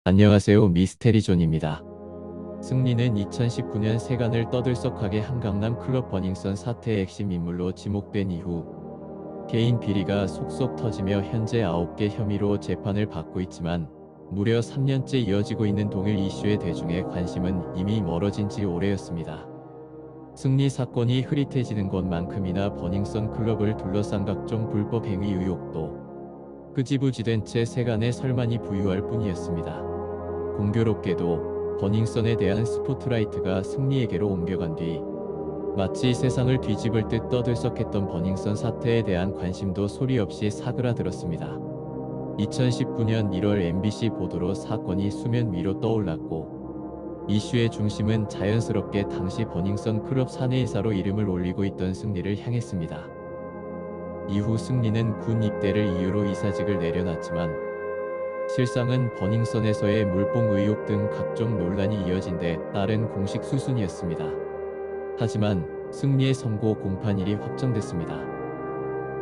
안녕하세요. 미스테리존입니다. 승리는 2019년 세간을 떠들썩하게 한 강남 클럽 버닝썬 사태의 핵심 인물로 지목된 이후 개인 비리가 속속 터지며 현재 9개 혐의로 재판을 받고 있지만 무려 3년째 이어지고 있는 동일 이슈의 대중의 관심은 이미 멀어진 지 오래였습니다. 승리 사건이 흐릿해지는 것만큼이나 버닝썬 클럽을 둘러싼 각종 불법 행위 의혹도 끄지부지된 채 세간에 설만이 부유할 뿐이었습니다. 공교롭게도 버닝썬에 대한 스포트라이트가 승리에게로 옮겨간 뒤 마치 세상을 뒤집을 듯 떠들썩했던 버닝썬 사태에 대한 관심도 소리 없이 사그라들었습니다. 2019년 1월 MBC 보도로 사건이 수면 위로 떠올랐고 이슈의 중심은 자연스럽게 당시 버닝썬 클럽 사내이사로 이름을 올리고 있던 승리를 향했습니다. 이후 승리는 군 입대를 이유로 이사직을 내려놨지만 실상은 버닝썬에서의 물뽕 의혹 등 각종 논란이 이어진 데 따른 공식 수순이었습니다. 하지만 승리의 선고 공판일이 확정됐습니다.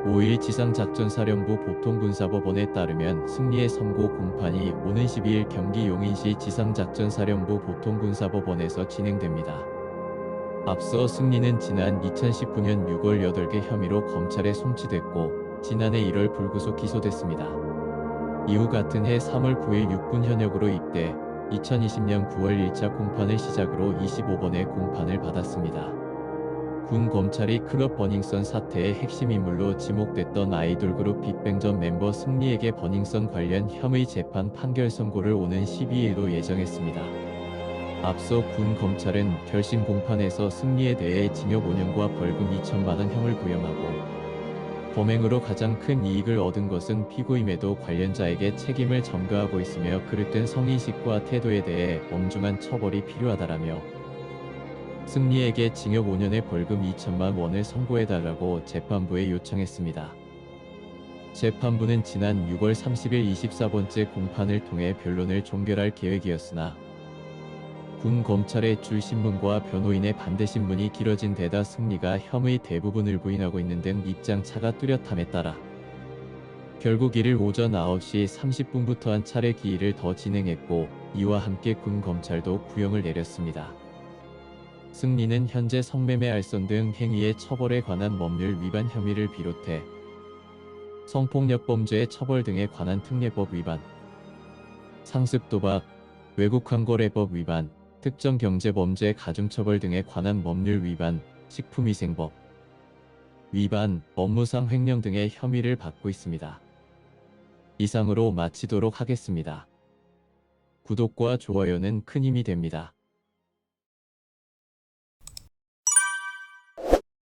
5일 지상작전사령부 보통군사법원에 따르면 승리의 선고 공판이 오는 12일 경기 용인시 지상작전사령부 보통군사법원에서 진행됩니다. 앞서 승리는 지난 2019년 6월 8개 혐의로 검찰에 송치됐고 지난해 1월 불구속 기소됐습니다. 이후 같은 해 3월 9일 육군 현역으로 입대, 2020년 9월 1차 공판을 시작으로 25번의 공판을 받았습니다. 군 검찰이 클럽 버닝썬 사태의 핵심 인물로 지목됐던 아이돌 그룹 빅뱅 전 멤버 승리에게 버닝썬 관련 혐의 재판 판결 선고를 오는 12일로 예정했습니다. 앞서 군 검찰은 결심 공판에서 승리에 대해 징역 5년과 벌금 2천만 원 형을 구형하고 범행으로 가장 큰 이익을 얻은 것은 피고임에도 관련자에게 책임을 전가하고 있으며 그릇된 성인식과 태도에 대해 엄중한 처벌이 필요하다라며 승리에게 징역 5년에 벌금 2천만 원을 선고해달라고 재판부에 요청했습니다. 재판부는 지난 6월 30일 24번째 공판을 통해 변론을 종결할 계획이었으나 군 검찰의 줄신문과 변호인의 반대 신문이 길어진 데다 승리가 혐의 대부분을 부인하고 있는 등 입장차가 뚜렷함에 따라 결국 이를 오전 9시 30분부터 한 차례 기일을 더 진행했고 이와 함께 군 검찰도 구형을 내렸습니다. 승리는 현재 성매매 알선 등 행위의 처벌에 관한 법률 위반 혐의를 비롯해 성폭력범죄 처벌 등에 관한 특례법 위반, 상습도박, 외국환거래법 위반, 특정경제범죄 가중처벌 등에 관한 법률 위반, 식품위생법 위반, 업무상 횡령 등의 혐의를 받고 있습니다. 이상으로 마치도록 하겠습니다. 구독과 좋아요는 큰 힘이 됩니다.